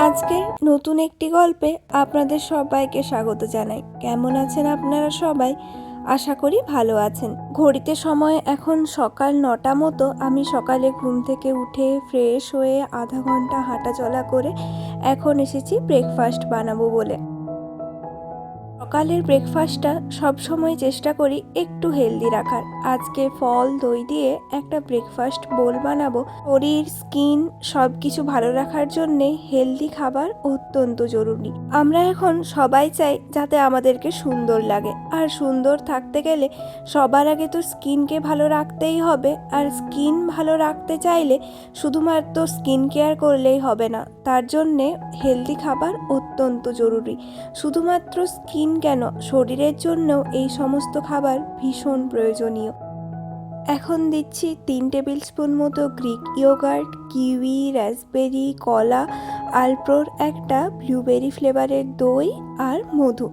আজকের নতুন একটি গল্পে আপনাদের সবাইকে স্বাগত জানাই। কেমন আছেন আপনারা সবাই? আশা করি ভালো আছেন। ঘড়িতে সময় এখন সকাল 9টা মতো। আমি সকালে ঘুম থেকে উঠে ফ্রেশ হয়ে আধা ঘন্টা হাঁটাচলা করে এখন এসেছি ব্রেকফাস্ট বানাবো বলে। সকালের ব্রেকফাস্টটা সবসময় চেষ্টা করি একটু হেলদি রাখার। আজকে ফল দই দিয়ে একটা ব্রেকফাস্ট বোল বানাবো। শরীর, স্কিন সব কিছু ভালো রাখার জন্যে হেলদি খাবার অত্যন্ত জরুরি। আমরা এখন সবাই চাই যাতে আমাদেরকে সুন্দর লাগে, আর সুন্দর থাকতে গেলে সবার আগে তো স্কিনকে ভালো রাখতেই হবে। আর স্কিন ভালো রাখতে চাইলে শুধুমাত্র স্কিন কেয়ার করলেই হবে না, তার জন্যে হেলদি খাবার অত্যন্ত জরুরি। শুধুমাত্র স্কিন কেন, শরীরের জন্যও এই সমস্ত খাবার ভীষণ প্রয়োজনীয়। এখন দিচ্ছি 3 টেবিল স্পুন মতো গ্রিক ইয়োগার্ট, কিউই, রাসবেরি, কলা, আলপ্রোর একটা ব্লুবেরি ফ্লেভারের দই আর মধু।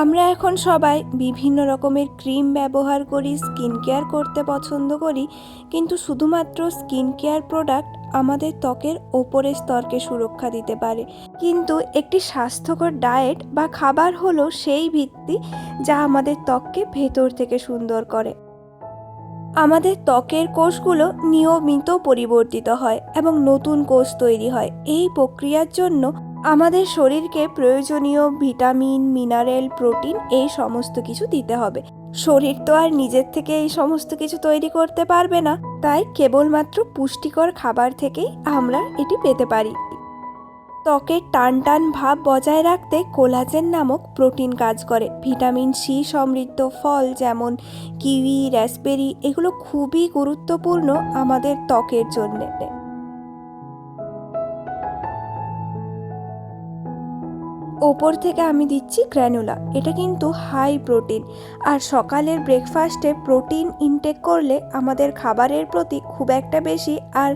আমরা এখন সবাই বিভিন্ন রকমের ক্রিম ব্যবহার করি, স্কিন কেয়ার করতে পছন্দ করি, কিন্তু শুধুমাত্র স্কিন কেয়ার প্রোডাক্ট আমাদের ত্বকের ওপরের স্তরকে সুরক্ষা দিতে পারে, কিন্তু একটি স্বাস্থ্যকর ডায়েট বা খাবার হলো সেই ভিত্তি যা আমাদের ত্বককে ভেতর থেকে সুন্দর করে। আমাদের ত্বকের কোষগুলো নিয়মিত পরিবর্তিত হয় এবং নতুন কোষ তৈরি হয়। এই প্রক্রিয়ার জন্য আমাদের শরীরকে প্রয়োজনীয় ভিটামিন, মিনারেল, প্রোটিন এই সমস্ত কিছু দিতে হবে। শরীর তো আর নিজের থেকে এই সমস্ত কিছু তৈরি করতে পারবে না, তাই কেবলমাত্র পুষ্টিকর খাবার থেকেই আমরা এটি পেতে পারি। ত্বকের টান টান ভাব বজায় রাখতে কোলাজেন নামক প্রোটিন কাজ করে। ভিটামিন সি সমৃদ্ধ ফল যেমন কিউই, রাসবেরি এগুলো খুবই গুরুত্বপূর্ণ আমাদের ত্বকের জন্য। ওপর থেকে আমি দিচ্ছি গ্র্যানুলা, এটা কিন্তু হাই প্রোটিন। আর সকালের ব্রেকফাস্টে প্রোটিন ইনটেক করলে আমাদের খাবারের প্রতি খুব একটা বেশি আর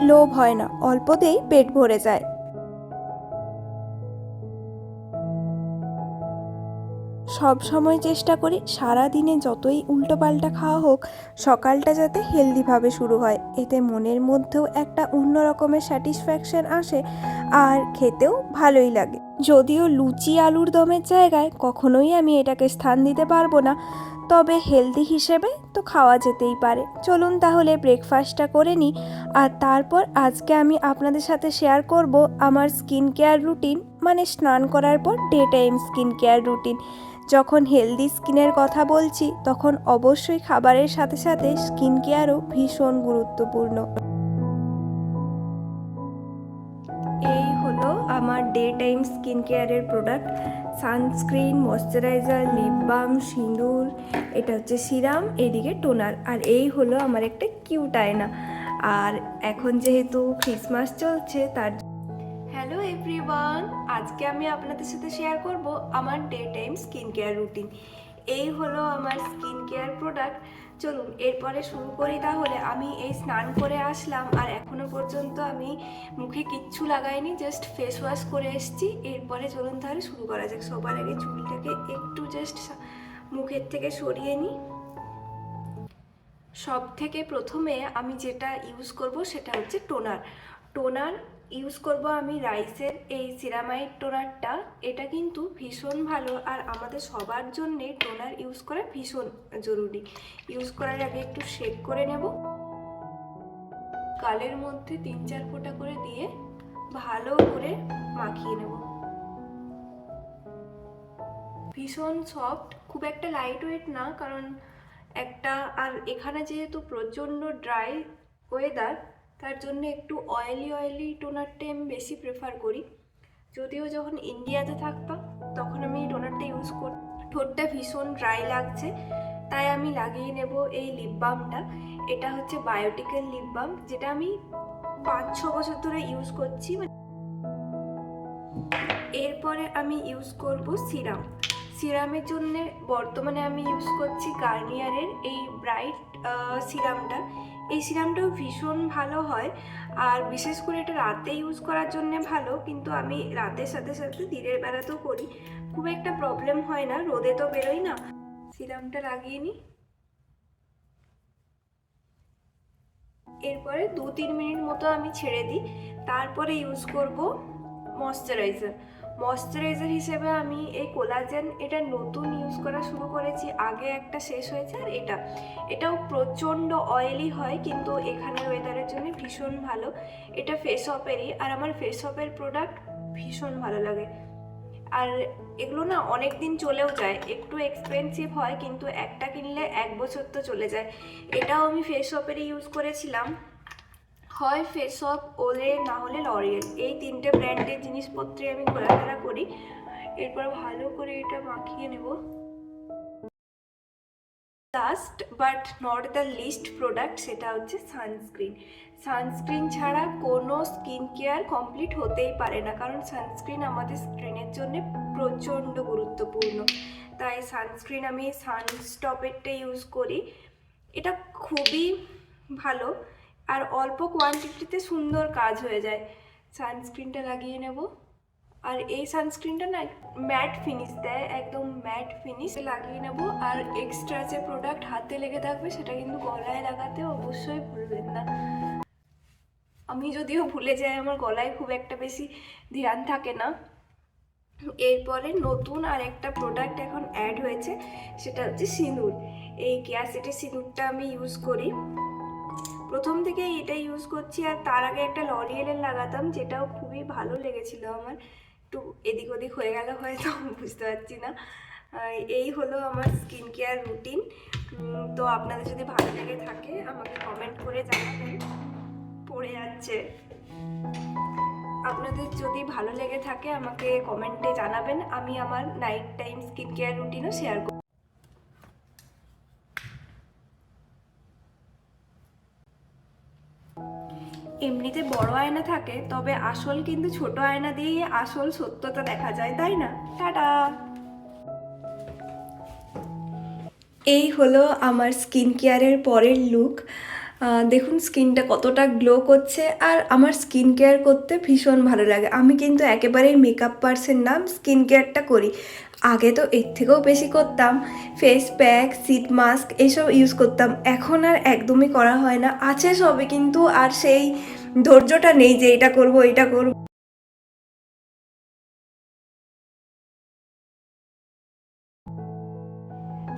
লোভ হয় না, অল্পতেই পেট ভরে যায়। সব সময় চেষ্টা করি সারা দিনে যতই উল্টোপাল্টা খাওয়া হোক, সকালটা যাতে হেলদিভাবে শুরু হয়। এতে মনের মধ্যেও একটা অন্য রকমের স্যাটিসফ্যাকশন আসে আর খেতেও ভালোই লাগে। যদিও লুচি আলুর দমের জায়গায় কখনোই আমি এটাকে স্থান দিতে পারবো না, তবে হেলদি হিসেবে তো খাওয়া যেতেই পারে। চলুন তাহলে ব্রেকফাস্টটা করে নিই, আর তারপর আজকে আমি আপনাদের সাথে শেয়ার করব আমার স্কিন কেয়ার রুটিন, মানে স্নান করার পর day time skin care routine. যখন হেলদি স্কিনের কথা বলছি তখন অবশ্যই খাবারের সাথে সাথে স্কিন কেয়ারও ভীষণ গুরুত্বপূর্ণ। এই হলো আমার ডে টাইম স্কিন কেয়ারের product: sunscreen, moisturiser, lip balm, সিঁদুর, এটা হচ্ছে সিরাম, এদিকে টোনার, আর এই হলো আমার একটা কিউট আয়না। আর এখন যেহেতু ক্রিসমাস চলছে তার হ্যালো এভরিওয়ান, আজকে আমি আপনাদের সাথে শেয়ার করব আমার day time skin care routine. এই হলো আমার স্কিন কেয়ার প্রোডাক্ট। চলুন এরপরে শুরু করি। তাহলে আমি এই স্নান করে আসলাম আর এখনো পর্যন্ত আমি মুখে কিচ্ছু লাগাইনি, জাস্ট ফেস ওয়াশ করে এসেছি। এরপরে চলুন তাহলে শুরু করা যাক। সবার আগে চুলটাকে একটু জাস্ট মুখের থেকে সরিয়ে নিই। সব থেকে প্রথমে আমি যেটা ইউজ করব সেটা হচ্ছে টোনার ইউজ করব আমি রাইসের এই সিরামাইড টোনারটা। এটা কিন্তু ভীষণ ভালো, আর আমাদের সবার জন্যে টোনার ইউজ করা ভীষণ জরুরি। ইউজ করার আগে একটু শেক করে নেব, গালের মধ্যে 3-4 ফোঁটা করে দিয়ে ভালো করে মাখিয়ে নেব। ভীষণ সফট, খুব একটা লাইট ওয়েট না, কারণ আর এখানে যেহেতু প্রচণ্ড ড্রাই ওয়েদার, তার জন্য একটু অয়েলি টোনারটাই আমি বেশি প্রেফার করি। যদিও যখন ইন্ডিয়াতে থাকতাম তখন আমি এই টোনারটা ইউজ করি। ঠোঁটটা ভীষণ ড্রাই লাগছে, তাই আমি লাগিয়ে নেব এই লিপ বামটা। এটা হচ্ছে বায়োটিকের লিপ বাম, যেটা আমি 5-6 বছর ধরে ইউজ করছি। এরপরে আমি ইউজ করব সিরামের জন্য বর্তমানে আমি ইউজ করছি গার্নিয়ারের এই ব্রাইট সিরামটা। এই সিরামটাও ভীষণ ভালো হয়, আর বিশেষ করে এটা রাতে ইউজ করার জন্য ভালো, কিন্তু আমি রাতের সাথে সাথে দিনের বেলাতেও করি, খুব একটা প্রবলেম হয় না, রোদে তো বেরোই না। সিরামটা লাগিয়ে নিই, এরপরে 2-3 মিনিট মতো আমি ছেড়ে দিই, তারপরে ইউজ করব ময়শ্চারাইজার হিসেবে আমি এই কোলাজেন এটা নতুন ইউজ করা শুরু করেছি। আগে একটা শেষ হয়েছে, আর এটাও প্রচণ্ড অয়েলি হয়, কিন্তু এখানের ওয়েদারের জন্য ভীষণ ভালো। এটা ফেস ওয়াপেরই, আর আমার ফেস ওয়াপের প্রোডাক্ট ভীষণ ভালো লাগে। আর এগুলো না অনেক দিন চলেও যায়, একটু এক্সপেন্সিভ হয়, কিন্তু একটা কিনলে 1 বছর তো চলে যায়। এটাও আমি ফেস ওয়াপেরই ইউজ করেছিলাম, হয় ফেস ওয়াপ, ওলে, না হলে লরিয়েল। এই 3টে ব্র্যান্ডের জিনিসপত্রে আমি ঘোরাফেরা করি। এরপর ভালো করে এটা মাখিয়ে নেব। Last but not the least product, সেটা হচ্ছে সানস্ক্রিন ছাড়া কোনো স্কিন কেয়ার কমপ্লিট হতেই পারে না, কারণ সানস্ক্রিন আমাদের স্কিনের জন্য প্রচণ্ড গুরুত্বপূর্ণ। তাই সানস্ক্রিন আমি সানস্টপেরটা ইউজ করি। এটা খুবই ভালো, আর অল্প কোয়ান্টিটিতে সুন্দর কাজ হয়ে যায়। সানস্ক্রিনটা লাগিয়ে নেব। আর এই সানস্ক্রিনটা না ম্যাট ফিনিশ দেয়, একদম ম্যাট ফিনিশ লাগিয়ে নেব। আর এক্সট্রা যে প্রোডাক্ট হাতে লেগে থাকবে সেটা কিন্তু গলায় লাগাতে অবশ্যই ভুলবেন না। আমি যদিও ভুলে যাই, আমার গলায় খুব একটা বেশি ধ্যান থাকে না। এরপরে নতুন আর একটা প্রোডাক্ট এখন অ্যাড হয়েছে, সেটা হচ্ছে সিঁদুর। এই কেয়ারসিটির সিঁদুরটা আমি ইউজ করি, প্রথম থেকে এটা ইউজ করছি। আর তার আগে একটা লরিয়েলের লাগাতাম, যেটাও খুবই ভালো লেগেছিল আমার। একটু এদিক ওদিক হয়ে গেল হয়তো, বুঝতে পারছি না। এই হলো আমার স্কিন কেয়ার রুটিন। তো আপনাদের যদি ভালো লেগে থাকে আমাকে কমেন্ট করে জানাবেন। পড়ে যাচ্ছে। আপনাদের যদি ভালো লেগে থাকে আমাকে কমেন্টে জানাবেন, আমি আমার নাইট টাইম স্কিন কেয়ার রুটিনও শেয়ার করব। এমনিতে বড় আয়না থাকে, তবে আসল কিন্তু ছোট আয়না দিয়েই আসল সত্যতা দেখা যায়, তাই না? টাটা। এই হলো আমার স্কিন কেয়ারের পরের লুক। দেখুন স্কিনটা কতটা গ্লো করছে, আর আমার স্কিন কেয়ার করতে ভীষণ ভালো লাগে। আমি কিন্তু একেবারেই মেকআপ পার্সন না, স্কিন কেয়ারটা করি। আগে তো এর থেকেও বেশি করতাম, ফেস প্যাক, সিট মাস্ক এসব ইউজ করতাম। এখন আর একদমই করা হয় না, আছে সবে, কিন্তু আর সেই ধৈর্যটা নেই যে এটা করব এটা করব।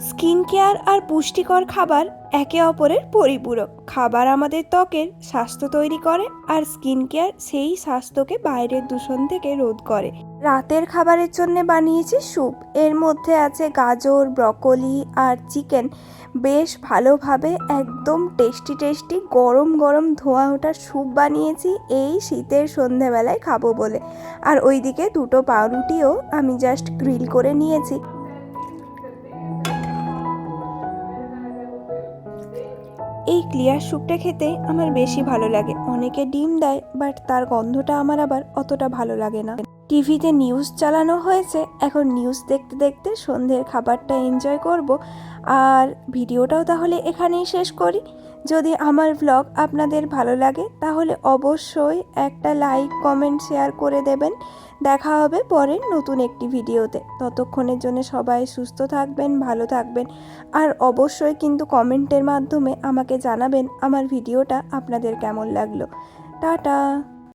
স্কিন কেয়ার আর পুষ্টিকর খাবার একে অপরের পরিপূরক। খাবার আমাদের ত্বকের স্বাস্থ্য তৈরি করে, আর স্কিন কেয়ার সেই স্বাস্থ্যকে বাইরের দূষণ থেকে রোধ করে। রাতের খাবারের জন্য বানিয়েছি স্যুপ। এর মধ্যে আছে গাজর, ব্রকলি আর চিকেন। বেশ ভালোভাবে একদম টেস্টি গরম গরম ধোঁয়া ওঠা স্যুপ বানিয়েছি এই শীতের সন্ধেবেলায় খাবো বলে। আর ওইদিকে 2টো পাউরুটিও আমি জাস্ট গ্রিল করে নিয়েছি। এই ক্লিয়ার স্যুপটা খেতে আমার বেশি ভালো লাগে। অনেকে ডিম দেয়, বাট তার গন্ধটা আমার আবার অতটা ভালো লাগে না। টিভিতে নিউজ চালানো হয়েছে, এখন নিউজ দেখতে দেখতে সন্ধ্যের খাবারটা এনজয় করব। আর ভিডিওটাও তাহলে এখানেই শেষ করি। যদি আমার ব্লগ আপনাদের ভালো লাগে তাহলে অবশ্যই একটা লাইক, কমেন্ট, শেয়ার করে দেবেন। দেখা হবে পরের নতুন একটি ভিডিওতে। ততক্ষণের জন্য সবাই সুস্থ থাকবেন, ভালো থাকবেন। আর অবশ্যই কিন্তু কমেন্টের মাধ্যমে আমাকে জানাবেন আমার ভিডিওটা আপনাদের কেমন লাগলো। টাটা।